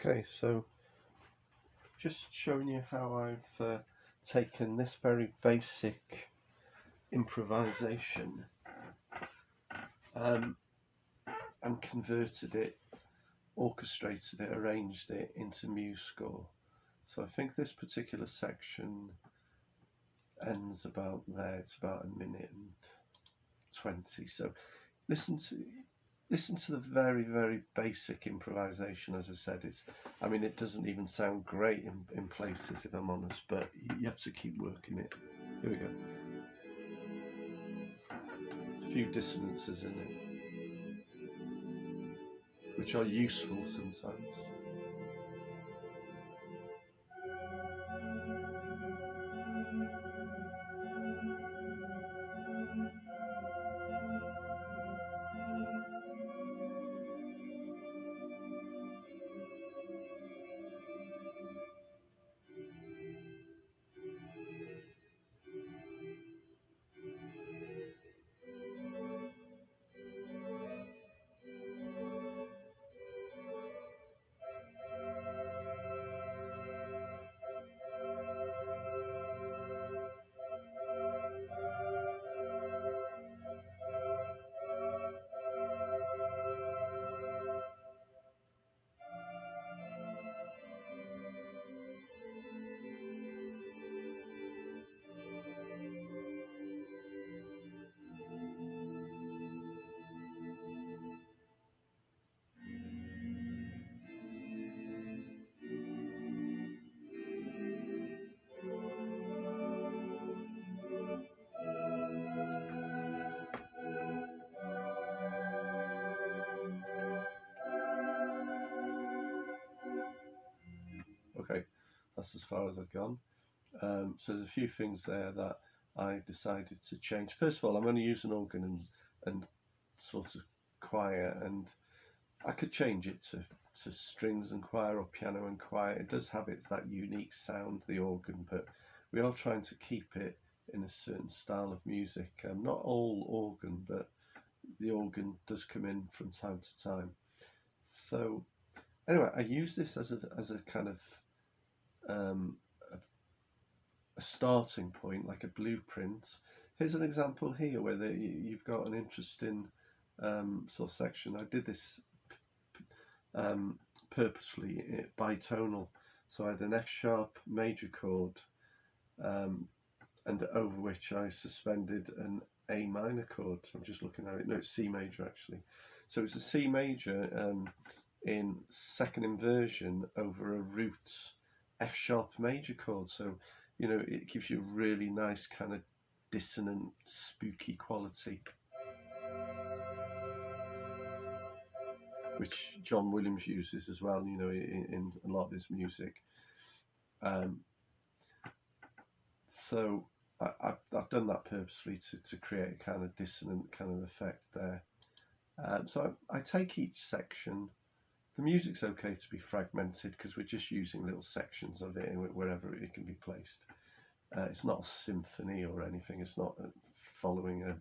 Okay, so just showing you how I've taken this very basic improvisation and converted it, orchestrated it, arranged it into MuseScore. So I think this particular section ends about there. It's about 1:20. So listen to listen to the very, very basic improvisation. As I said, it doesn't even sound great in places, if I'm honest, but you have to keep working it. Here we go. A few dissonances in it, which are useful sometimes. Okay, that's as far as I've gone. So there's a few things there that I decided to change. First of all, I'm going to use an organ and sort of choir, and I could change it to strings and choir or piano and choir. It does have that unique sound, the organ, but we are trying to keep it in a certain style of music. Not all organ, but the organ does come in from time to time. So anyway, I use this as a kind of um, a starting point, like a blueprint. Here's an example here where you've got an interesting sort of section. I did this purposefully bitonal. So I had an F sharp major chord, um, and over which I suspended an A minor chord. So I'm just looking at it. No, it's C major actually. So it's a C major in second inversion over a root F sharp major chord. So it gives you a really nice kind of dissonant, spooky quality, which John Williams uses as well, in a lot of his music. Um, so I've done that purposely to create a kind of dissonant kind of effect there. So I take each section. The music's okay to be fragmented because we're just using little sections of it wherever it can be placed. It's not a symphony or anything. It's not following a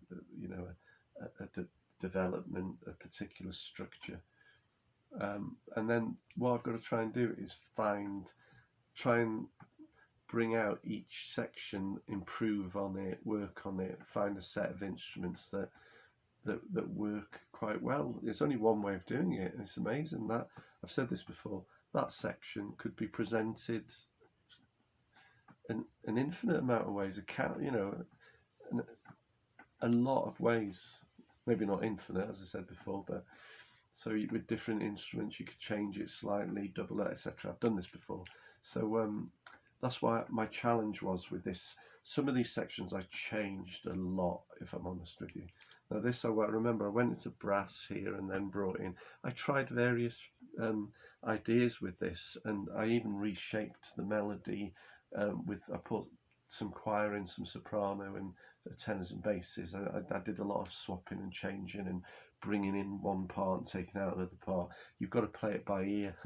development, a particular structure. And then what I've got to try and do is try and bring out each section, improve on it, work on it, find a set of instruments that work quite well. There's only one way of doing it, and it's amazing that I've said this before. That section could be presented in an infinite amount of ways. A lot of ways. Maybe not infinite, as I said before, but so with different instruments you could change it slightly, double it, etc. I've done this before, so that's why my challenge was with this. Some of these sections I changed a lot, if I'm honest with you. Now this, I remember I went into brass here and then brought in. I tried various ideas with this, and I even reshaped the melody. I put some choir in, some soprano, and tenors and basses. I did a lot of swapping and changing and bringing in one part and taking out another part. You've got to play it by ear,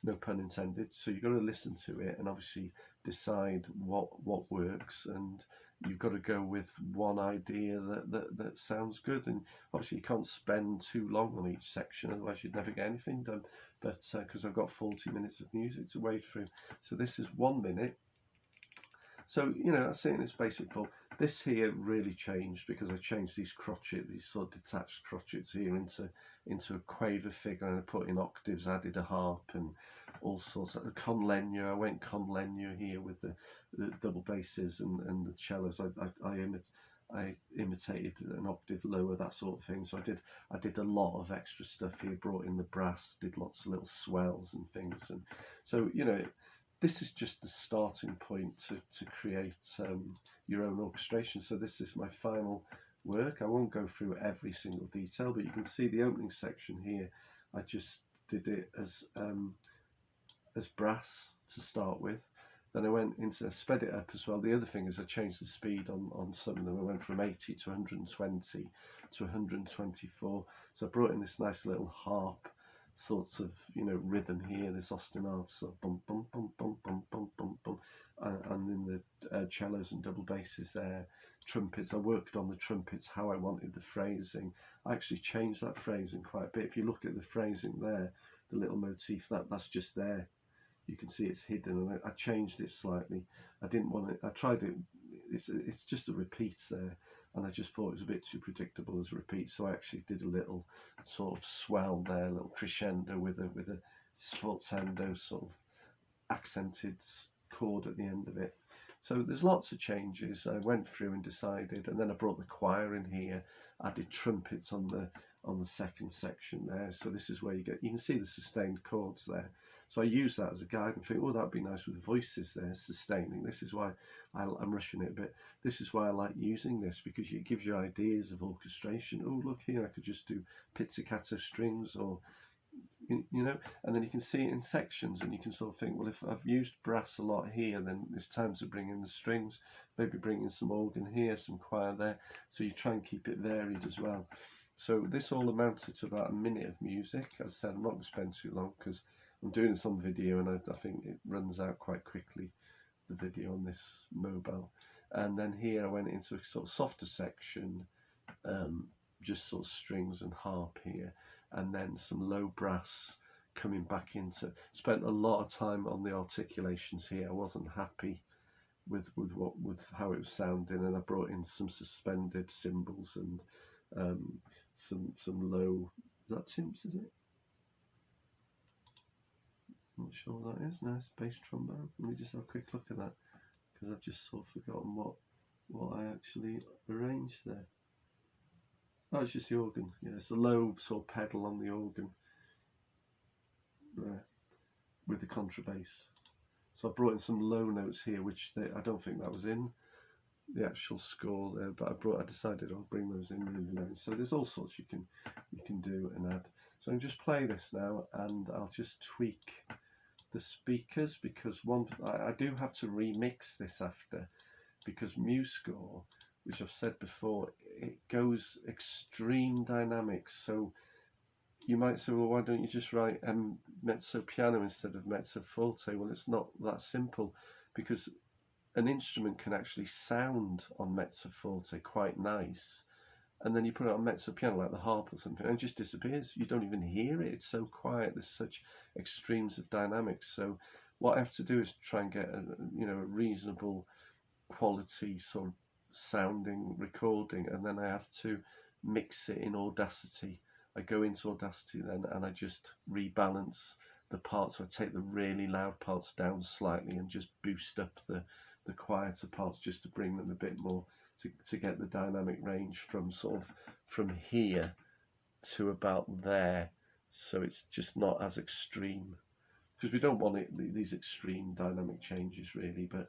no pun intended. So you've got to listen to it and obviously decide what works. And you've got to go with one idea that sounds good, and obviously you can't spend too long on each section, otherwise you'd never get anything done. But because I've got 40 minutes of music to wade through, so this is 1 minute. So, that's it in its basic form. This here really changed because I changed these crotchets, these sort of detached crotchets here into a quaver figure, and I put in octaves, added a harp and all sorts of con legno. I went con legno here with the double basses and the cellos. I imitated an octave lower, that sort of thing. So I did a lot of extra stuff here, brought in the brass, did lots of little swells and things, and so this is just the starting point to create your own orchestration. So this is my final work. I won't go through every single detail, but you can see the opening section here. I just did it as brass to start with. Then I went into sped it up as well. The other thing is I changed the speed on some of them. I went from 80 to 120 to 124. So I brought in this nice little harp sorts of rhythm here, this ostinato sort of bum bum bum bum bum bum bum bum, and then the cellos and double basses there, trumpets. I worked on the trumpets how I wanted the phrasing. I actually changed that phrasing quite a bit. If you look at the phrasing there, the little motif that's just there. You can see it's hidden, and I changed it slightly. I didn't want it. I tried it. It's just a repeat there, and I just thought it was a bit too predictable as a repeat. So I actually did a little sort of swell there, a little crescendo with a sforzando sort of accented chord at the end of it. So there's lots of changes. I went through and decided, and then I brought the choir in here. Added trumpets on the second section there. So this is where you can see the sustained chords there. So I use that as a guide and think, oh, that'd be nice with the voices there, sustaining. This is why I'm rushing it a bit. This is why I like using this, because it gives you ideas of orchestration. Oh, look here, I could just do pizzicato strings, or and then you can see it in sections, and you can sort of think, well, if I've used brass a lot here, then it's time to bring in the strings, maybe bring in some organ here, some choir there. So you try and keep it varied as well. So this all amounted to about a minute of music. As I said, I'm not going to spend too long because I'm doing this on video, and I think it runs out quite quickly, the video on this mobile. And then here I went into a sort of softer section, just sort of strings and harp here, and then some low brass coming back into. Spent a lot of time on the articulations here. I wasn't happy with how it was sounding, and I brought in some suspended cymbals and some low. Is that Timps? Is it? I'm not sure what that is. Nice bass trombone. Let me just have a quick look at that, because I've just sort of forgotten what I actually arranged there. Oh, it's just the organ. Yeah, it's a low sort of pedal on the organ there with the contrabass. So I brought in some low notes here, which I don't think that was in the actual score there, but I decided I'll bring those in really low. So there's all sorts you can do and add. So I'm just play this now, and I'll just tweak the speakers, because I do have to remix this after, because MuseScore, which I've said before, it goes extreme dynamics. So you might say, well, why don't you just write mezzo piano instead of mezzo forte? Well, it's not that simple, because an instrument can actually sound on mezzo forte quite nice, and then you put it on mezzo piano like the harp or something, and it just disappears. You don't even hear it. It's so quiet. There's such extremes of dynamics. So what I have to do is try and get a reasonable quality sort of sounding recording, and then I have to mix it in Audacity. I go into Audacity then, and I just rebalance the parts. So I take the really loud parts down slightly and just boost up the quieter parts, just to bring them a bit more, to get the dynamic range from here to about there, so it's just not as extreme, because we don't want these extreme dynamic changes really. But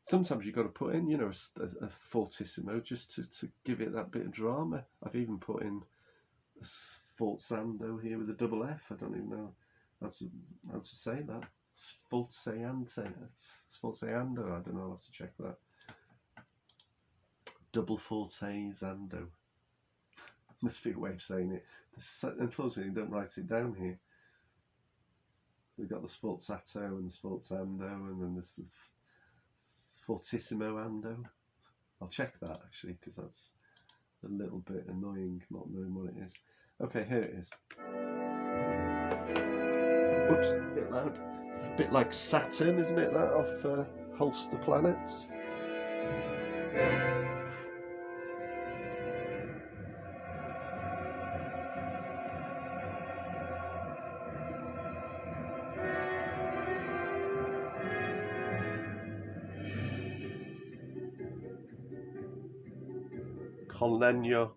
sometimes you've got to put in a fortissimo just to give it that bit of drama. I've even put in a sforzando here with a double F. I don't even know how to say that. Sforzando. Sforzando. I don't know. I'll have to check that. Double fortezando. Must be a way of saying it. Unfortunately, you don't write it down here. We've got the sforzato and the sforzando, and then there's the fortissimo ando. I'll check that actually, because that's a little bit annoying not knowing what it is. Okay, here it is. Whoops, a bit loud. A bit like Saturn, isn't it, that off Holster Planets? Con Legno.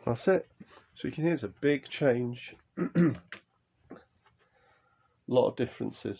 That's it. So you can hear it's a big change. A lot of differences.